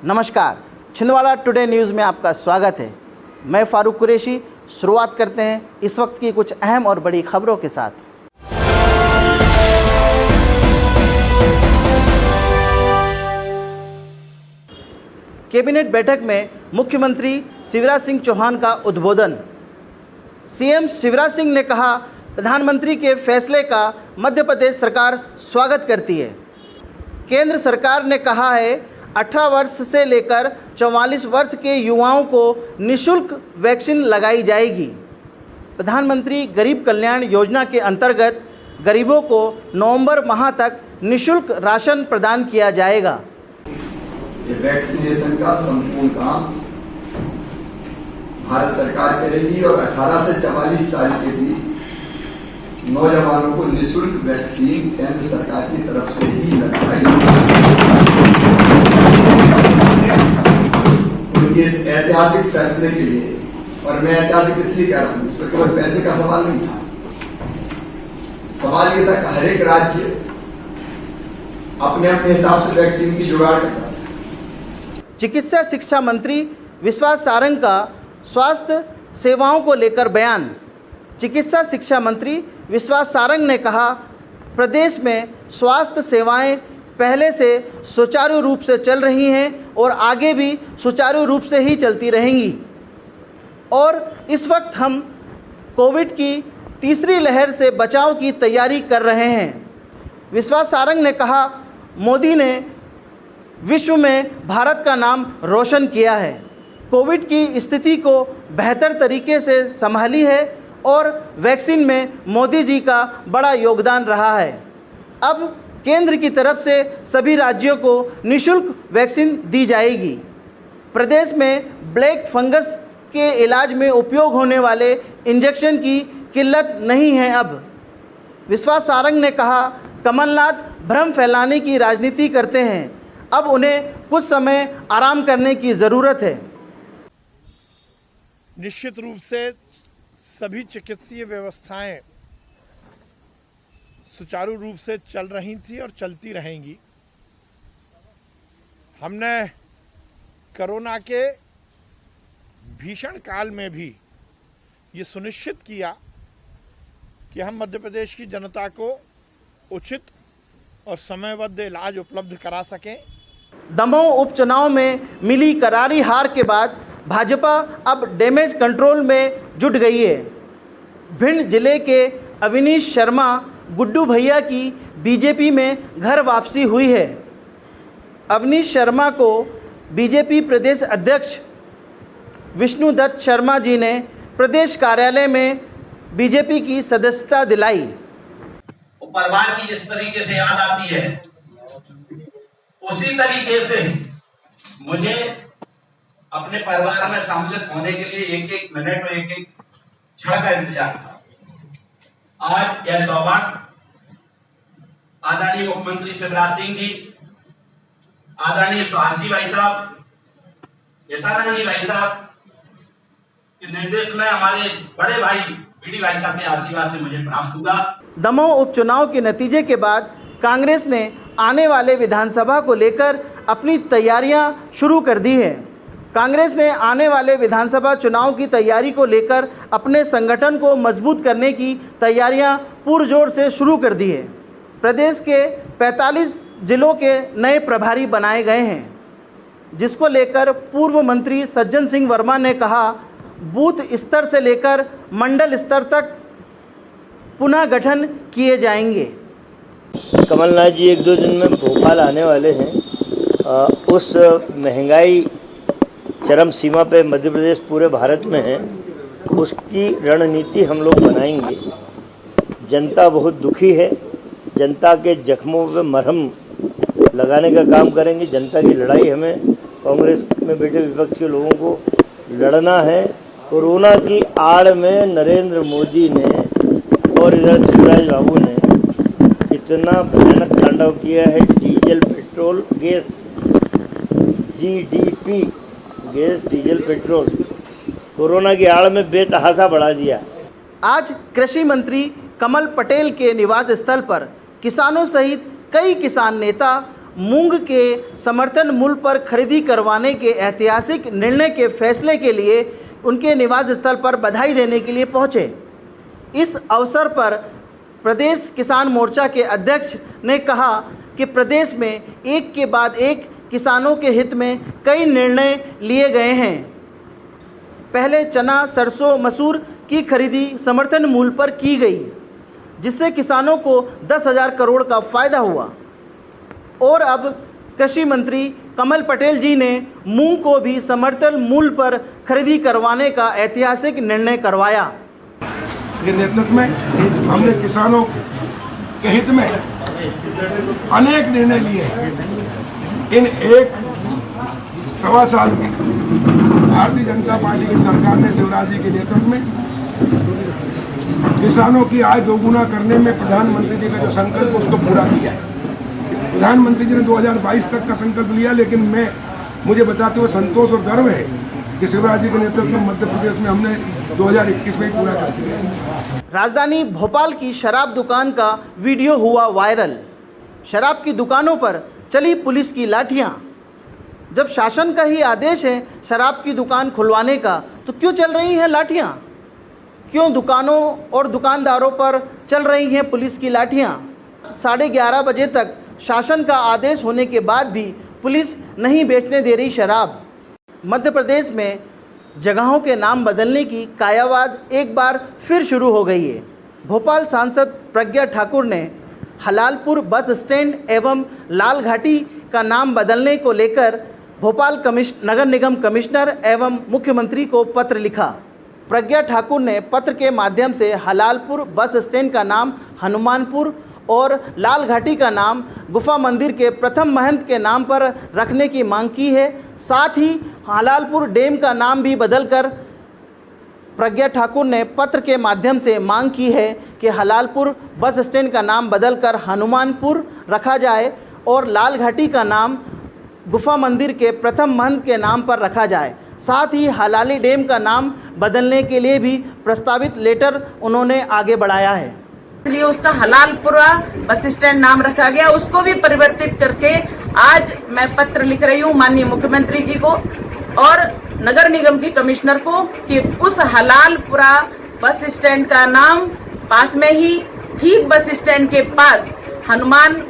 नमस्कार, Chhindwara today news में आपका स्वागत है। मैं फारूक कुरैशी। शुरुआत करते हैं इस वक्त की कुछ अहम और बड़ी खबरों के साथ। कैबिनेट बैठक में मुख्यमंत्री शिवराज सिंह चौहान का उद्बोधन। सीएम शिवराज सिंह ने कहा, प्रधानमंत्री के फैसले का मध्य प्रदेश सरकार स्वागत करती है। केंद्र सरकार ने कहा है 18 वर्ष से लेकर 44 वर्ष के युवाओं को निःशुल्क वैक्सीन लगाई जाएगी। प्रधानमंत्री गरीब कल्याण योजना के अंतर्गत गरीबों को नवंबर माह तक निःशुल्क राशन प्रदान किया जाएगा। ये वैक्सीनेशन का संपूर्ण काम भारत सरकार करेगी और 18 से 44 साल के बीच नौजवानों को निःशुल्क वैक्सीन केंद्र सरकार की तरफ से ही लगाई जाएगी। इस ऐतिहासिक फैसले के लिए, और मैं ऐतिहासिक इसलिए कह रहा हूँ, इसमें केवल पैसे का सवाल नहीं था। सवाल ये था कि हर एक राज्य अपने अपने हिसाब से वैक्सीन की जुगाड़ करता है। चिकित्सा शिक्षा मंत्री विश्वास सारंग का स्वास्थ्य सेवाओं को लेकर बयान। चिकित्सा शिक्षा मंत्री विश्वास सारंग ने कहा, प्रदेश में स्वास्थ्य सेवाएं पहले से सुचारू रूप से चल रही हैं और आगे भी सुचारू रूप से ही चलती रहेंगी और इस वक्त हम कोविड की तीसरी लहर से बचाव की तैयारी कर रहे हैं। विश्वास सारंग ने कहा, मोदी ने विश्व में भारत का नाम रोशन किया है, कोविड की स्थिति को बेहतर तरीके से संभाली है और वैक्सीन में मोदी जी का बड़ा योगदान रहा है। अब केंद्र की तरफ से सभी राज्यों को निःशुल्क वैक्सीन दी जाएगी। प्रदेश में ब्लैक फंगस के इलाज में उपयोग होने वाले इंजेक्शन की किल्लत नहीं है। अब विश्वास सारंग ने कहा, कमलनाथ भ्रम फैलाने की राजनीति करते हैं, अब उन्हें कुछ समय आराम करने की ज़रूरत है। निश्चित रूप से सभी चिकित्सीय व्यवस्थाएं सुचारू रूप से चल रही थी और चलती रहेंगी। हमने कोरोना के भीषण काल में भी ये सुनिश्चित किया कि हम मध्य प्रदेश की जनता को उचित और समयबद्ध इलाज उपलब्ध करा सकें। दमोह उपचुनाव में मिली करारी हार के बाद भाजपा अब डैमेज कंट्रोल में जुट गई है। भिंड जिले के अविनीश शर्मा गुड्डू भैया की बीजेपी में घर वापसी हुई है। अवनीश शर्मा को बीजेपी प्रदेश अध्यक्ष विष्णुदत्त शर्मा जी ने प्रदेश कार्यालय में बीजेपी की सदस्यता दिलाई। परिवार की जिस तरीके से याद आती है, उसी तरीके से मुझे अपने परिवार में सम्मिलित होने के लिए एक एक मिनट और एक एक क्षण का इंतजार था। आज यह सौभाग्य आदरणीय मुख्यमंत्री शिवराज सिंह जी, आदरणीय सुहासी भाई साहब, यथानंद भाई साहब के निर्देश में हमारे बड़े भाई बीडी भाई साहब के आशीर्वाद से मुझे प्राप्त हुआ। दमोह उपचुनाव के नतीजे के बाद कांग्रेस ने आने वाले विधानसभा को लेकर अपनी तैयारियां शुरू कर दी है। कांग्रेस ने आने वाले विधानसभा चुनाव की तैयारी को लेकर अपने संगठन को मजबूत करने की तैयारियां पुरजोर से शुरू कर दी है। प्रदेश के 45 जिलों के नए प्रभारी बनाए गए हैं, जिसको लेकर पूर्व मंत्री सज्जन सिंह वर्मा ने कहा, बूथ स्तर से लेकर मंडल स्तर तक पुनः गठन किए जाएंगे। कमलनाथ जी 1-2 दिन में भोपाल आने वाले हैं। उस महंगाई चरम सीमा पे मध्य प्रदेश पूरे भारत में है, उसकी रणनीति हम लोग बनाएंगे। जनता बहुत दुखी है, जनता के जख्मों पे मरहम लगाने का काम करेंगे। जनता की लड़ाई हमें कांग्रेस में बैठे विपक्ष के लोगों को लड़ना है। कोरोना की आड़ में नरेंद्र मोदी ने और इधर शिवराज बाबू ने इतना भयानक तांडव किया है। Diesel, petrol, gas, GDP, gas, diesel, petrol corona की आड़ में बेतहाशा बढ़ा दिया। आज कृषि मंत्री कमल पटेल के निवास स्थल पर किसानों सहित कई किसान नेता मूंग के समर्थन मूल्य पर खरीदी करवाने के ऐतिहासिक निर्णय के फैसले के लिए उनके निवास स्थल पर बधाई देने के लिए पहुंचे। इस अवसर पर प्रदेश किसान मोर्चा के अध्यक्ष ने कहा कि प्रदेश में एक के बाद एक किसानों के हित में कई निर्णय लिए गए हैं। पहले चना, सरसों, मसूर की खरीदी समर्थन मूल्य पर की गई, जिससे किसानों को 10,000 करोड़ का फायदा हुआ। और अब कृषि मंत्री कमल पटेल जी ने मूंग को भी समर्थन मूल्य पर खरीदी करवाने का ऐतिहासिक निर्णय करवाया। के नेतृत्व में हमने किसानों के हित में अनेक निर्णय लिए हैं। इन 1-1.25 साल में भारतीय जनता पार्टी की सरकार ने शिवराज जी के नेतृत्व में किसानों की आय दोगुना करने में प्रधानमंत्री जी का जो संकल्प उसको पूरा किया है। प्रधानमंत्री जी ने 2022 तक का संकल्प लिया, लेकिन मुझे बताते हुए संतोष और गर्व है कि शिवराज जी के नेतृत्व में मध्य प्रदेश में हमने 2021 में ही पूरा कर दिया। राजधानी भोपाल की शराब दुकान का वीडियो हुआ वायरल। शराब की दुकानों पर चली पुलिस की लाठियां। जब शासन का ही आदेश है शराब की दुकान खुलवाने का, तो क्यों चल रही हैं लाठियां? क्यों दुकानों और दुकानदारों पर चल रही हैं पुलिस की लाठियां? 11:30 बजे तक शासन का आदेश होने के बाद भी पुलिस नहीं बेचने दे रही शराब। मध्य प्रदेश में जगहों के नाम बदलने की कायावाद एक बार फिर शुरू हो गई है। भोपाल सांसद प्रज्ञा ठाकुर ने हलालपुर बस स्टैंड एवं लाल घाटी का नाम बदलने को लेकर भोपाल नगर निगम कमिश्नर एवं मुख्यमंत्री को पत्र लिखा। प्रज्ञा ठाकुर ने पत्र के माध्यम से हलालपुर बस स्टैंड का नाम हनुमानपुर और लाल घाटी का नाम गुफा मंदिर के प्रथम महंत के नाम पर रखने की मांग की है। साथ ही हलालपुर डैम का नाम भी बदलकर प्रज्ञा ठाकुर ने पत्र के माध्यम से मांग की है कि हलालपुर बस स्टैंड का नाम बदलकर हनुमानपुर रखा जाए और लाल घाटी का नाम गुफा मंदिर के प्रथम महंत के नाम पर रखा जाए। साथ ही हलाली डैम का नाम बदलने के लिए भी प्रस्तावित लेटर उन्होंने आगे बढ़ाया है। इसलिए उसका हलालपुरा बस स्टैंड नाम रखा गया, उसको भी परिवर्तित करके आज मैं पत्र लिख रही हूँ माननीय मुख्यमंत्री जी को और नगर निगम की कमिश्नर को कि उस हलालपुरा बस स्टैंड का नाम पास में ही ठीक बस स्टैंड के पास हनुमान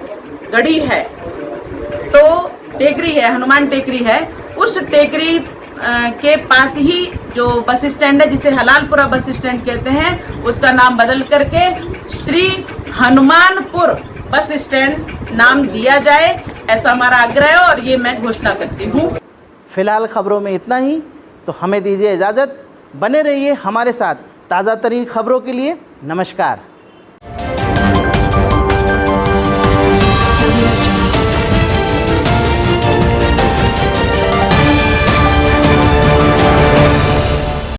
गढ़ी है, तो टेकरी है, हनुमान टेकरी है, उस टेकरी के पास ही जो बस स्टैंड है जिसे हलालपुरा बस स्टैंड कहते हैं, उसका नाम बदल करके श्री हनुमानपुर बस स्टैंड नाम दिया जाए, ऐसा हमारा आग्रह है और ये मैं घोषणा करती हूँ। फिलहाल खबरों में इतना ही, तो हमें दीजिए इजाज़त। बने रहिए हमारे साथ ताज़ा तरीन खबरों के लिए। नमस्कार।